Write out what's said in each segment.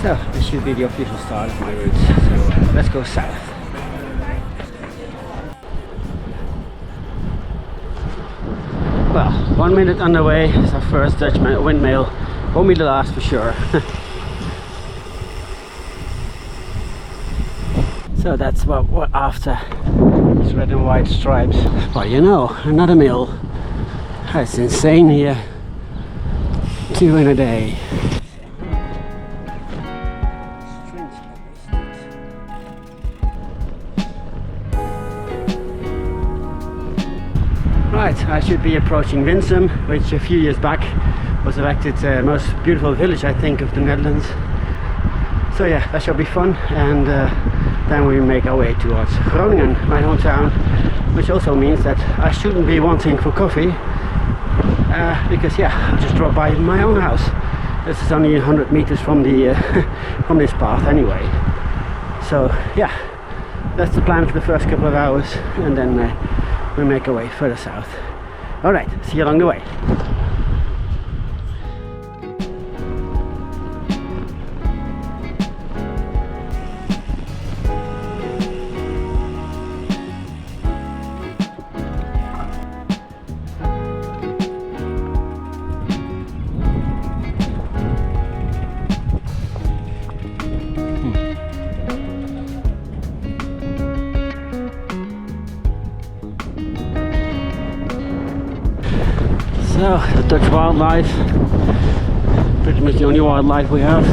So this should be the official start of my route. So let's go south. Well, 1 minute underway is our first Dutch windmill. Won't be the last for sure. So that's what we're after. These red and white stripes. Well, you know, another mill. That's insane here. 2 in a day. Right, I should be approaching Winsum, which a few years back was elected most beautiful village, I think, of the Netherlands. So yeah, that shall be fun, and then we make our way towards Groningen, my hometown, which also means that I shouldn't be wanting for coffee, because yeah, I'll just drop by my own house. This is only 100 meters from the from this path anyway. So yeah, that's the plan for the first couple of hours, and then we make our way further south. Alright, see you along the way. So, the Dutch wildlife, pretty much the only wildlife we have.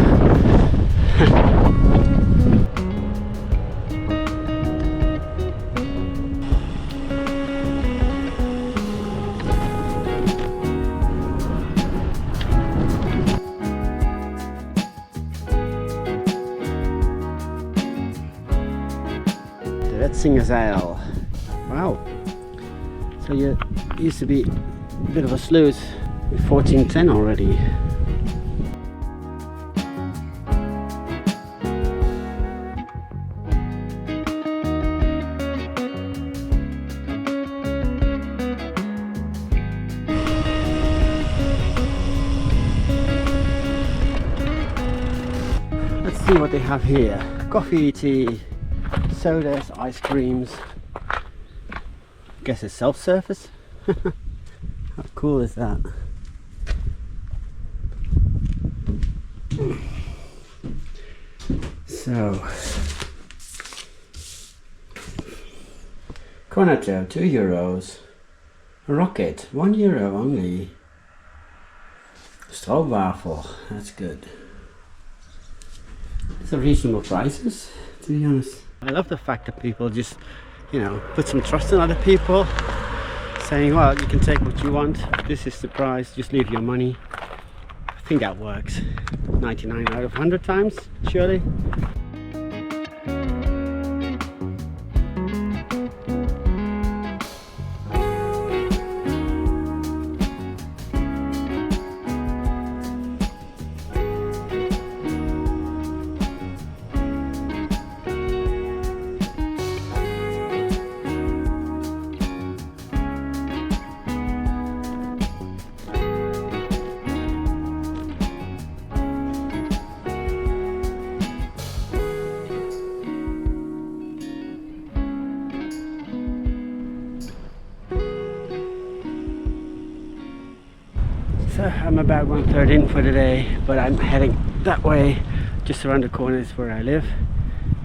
The Wetsingerzijl. Wow. So you used to be a bit of a sluice with 1410 already. Let's see what they have here. Coffee, tea, sodas, ice creams. Guess it's self-service. How cool is that? So, Cornetto, €2. A rocket, €1 only. Stroopwafel, that's good. These are reasonable prices, to be honest. I love the fact that people just, you know, put some trust in other people, saying, well, you can take what you want, this is the price, just leave your money. I think that works 99 out of 100 times, surely. So I'm about 1/3 in for the day, but I'm heading that way. Just around the corner is where I live,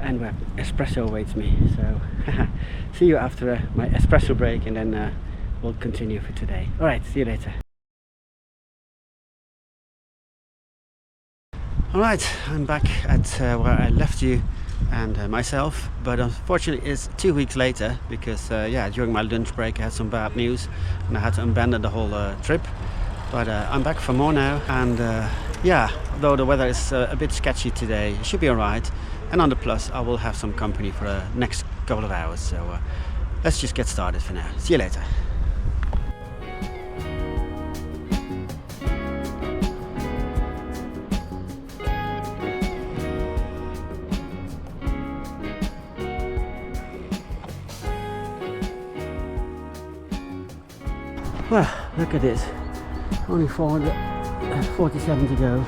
and where espresso awaits me. So see you after my espresso break, and then we'll continue for today. Alright, see you later. Alright, I'm back at where I left you and myself, but unfortunately it's 2 weeks later, because yeah, during my lunch break I had some bad news and I had to abandon the whole trip. But I'm back for more now, and yeah, though the weather is a bit sketchy today, it should be alright. And on the plus, I will have some company for the next couple of hours. So let's just get started for now. See you later. Well, look at this. Only 447 to go.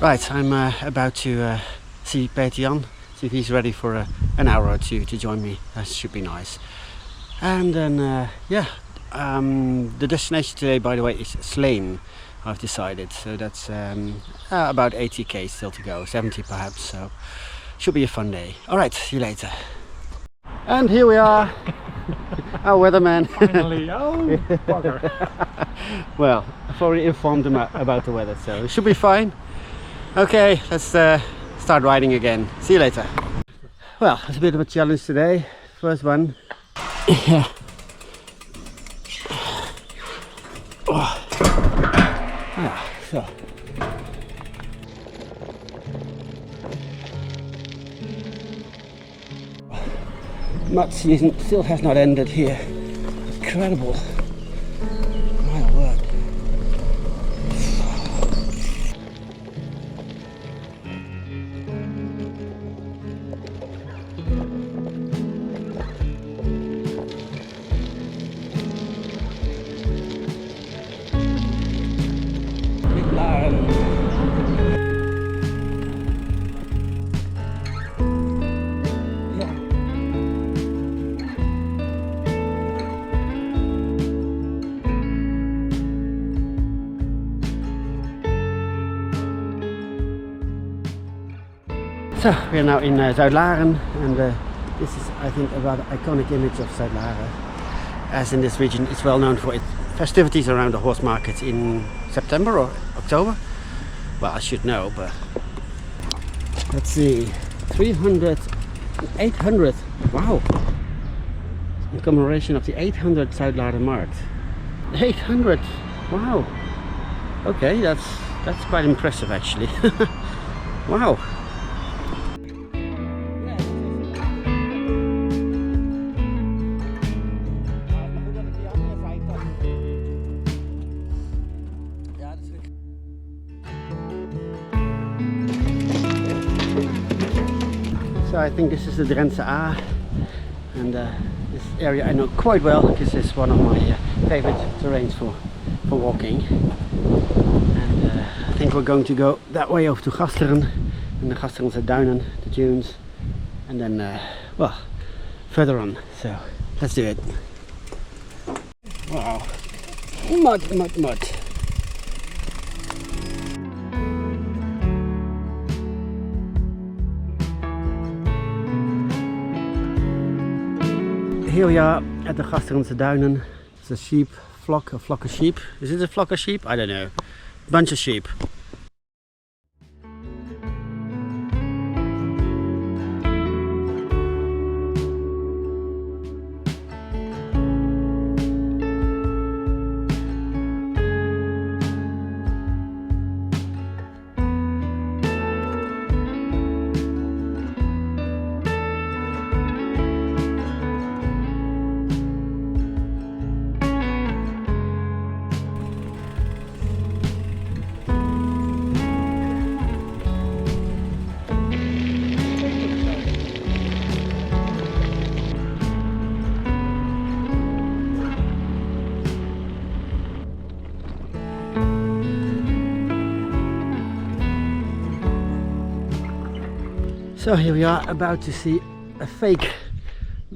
Right, I'm about to see Peter Jan, see if he's ready for an hour or two to join me. That should be nice. And then, the destination today, by the way, is Sleen, I've decided. So that's about 80k still to go, 70 perhaps, so should be a fun day. Alright, see you later. And here we are, our weatherman. Finally, oh, bugger. Well, I've already informed them about the weather, so it should be fine. Okay, let's start riding again. See you later. Well, it's a bit of a challenge today. First one. Yeah. Oh. Ah, so. Mud season still has not ended here. Incredible. My word. So we are now in Zuidlaren, and this is, I think, a rather iconic image of Zuidlaren, as in this region it's well known for its festivities around the horse market in September or October. Well, I should know, but let's see, 300, 800, wow, in commemoration of the 800 Zuidlaren Markt. 800, wow, okay, that's quite impressive actually. Wow. So I think this is the Drentse A, and this area I know quite well because it's one of my favorite terrains for walking. And I think we're going to go that way over to Gasteren, and the Gasterense Duinen, the dunes, and then well, further on. So let's do it. Wow, mud, mud, mud. Here we are at the Gasterense Duinen. It's a sheep flock, a flock of sheep. Is it a flock of sheep? I don't know. Bunch of sheep. So here we are about to see a fake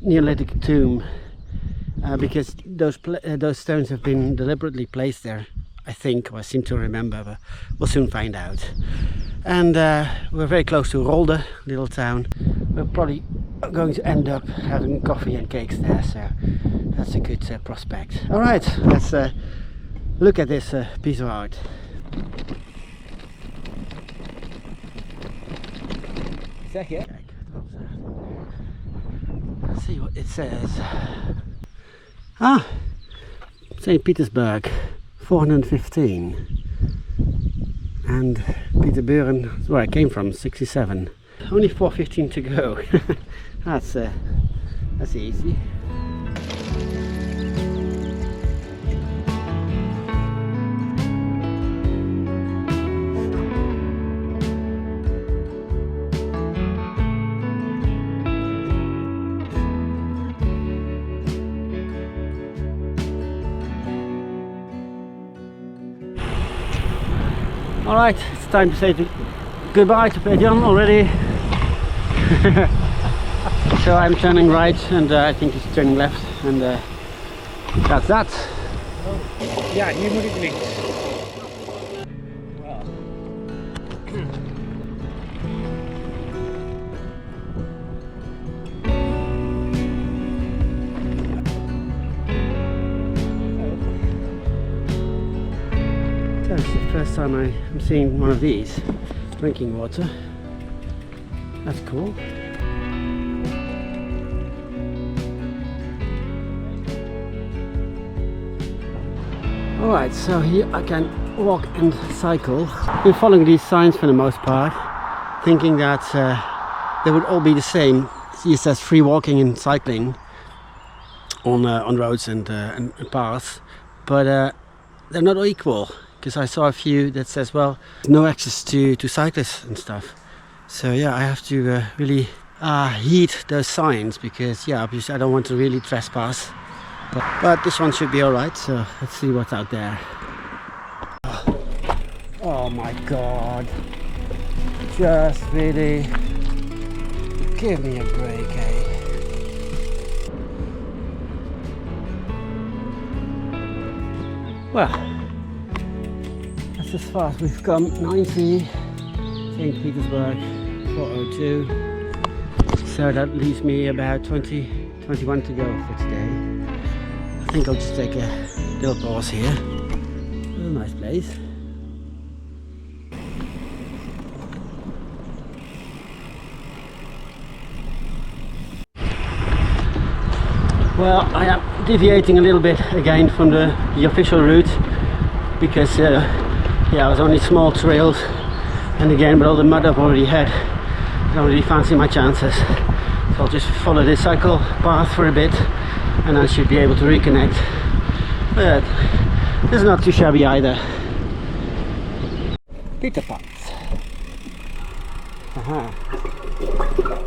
Neolithic tomb, because those stones have been deliberately placed there, I think, or I seem to remember, but we'll soon find out. And we're very close to Rolde, little town. We're probably going to end up having coffee and cakes there, so that's a good prospect. Alright, let's look at this piece of art. Zeg je? Kijk, let's see what it says. Ah, St. Petersburg, 415. And Peterbeuren is where I came from, 67. Only 415 to go. That's easy. Alright, it's time to say goodbye to Pedjan already. So I'm turning right and I think he's turning left and that's that. Ja, hier moet ik links. That's the first time I'm seeing one of these drinking water. That's cool. Alright, so here I can walk and cycle. I've been following these signs for the most part, thinking that they would all be the same. It says free walking and cycling on roads and paths, but they're not all equal, because I saw a few that says, well, no access to cyclists and stuff. So yeah, I have to really heed those signs, because yeah, obviously I don't want to really trespass. But this one should be alright, so let's see what's out there. Oh my god. Just really give me a break, eh? Well, that's as far as we've come. 90, St. Petersburg, 402. So that leaves me about 21 to go for today. I think I'll just take a little pause here. A nice place. Well, I am deviating a little bit again from the official route, because yeah, it was only small trails, and again with all the mud I've already had, I don't really fancy my chances. So I'll just follow this cycle path for a bit and I should be able to reconnect. But this is not too shabby either. Peter Pots. Aha.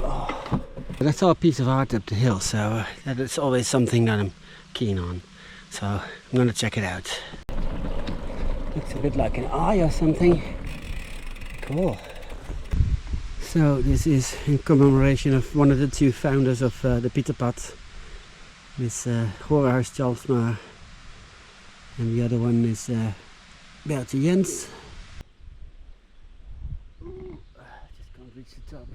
Oh. I saw a piece of art up the hill, so that's always something that I'm keen on. So I'm gonna check it out. Looks a bit like an eye or something. Cool. So this is in commemoration of one of the two founders of the Pieterpad. This Horus Jalsma, and the other one is Bertje Jens. Just can't reach the top.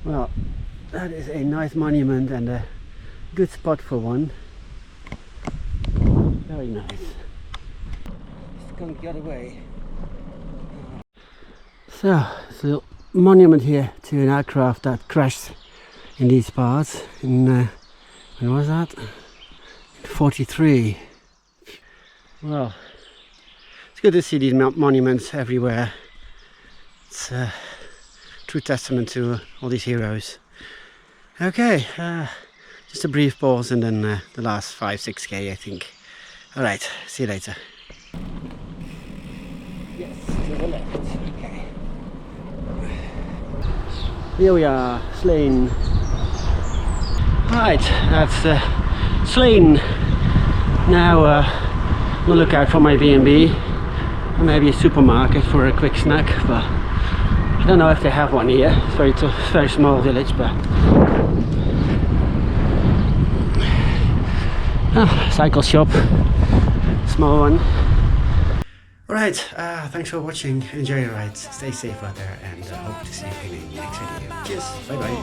Well, that is a nice monument and a good spot for one. Very nice. Just going the other way. So, it's a little monument here to an aircraft that crashed in these parts in, when was that? 43. Well, it's good to see these monuments everywhere. It's a true testament to all these heroes. Okay, just a brief pause and then the last 5-6k I think. Alright, see you later. Yes, to the left. Okay. Here we are, Slane. Right, that's Slane. Now on the lookout for my B&B, or maybe a supermarket for a quick snack, but I don't know if they have one here. It's a very small village, but cycle shop, small one. Alright, thanks for watching. Enjoy your ride, stay safe out there, and hope to see you in the next video. Cheers, bye bye.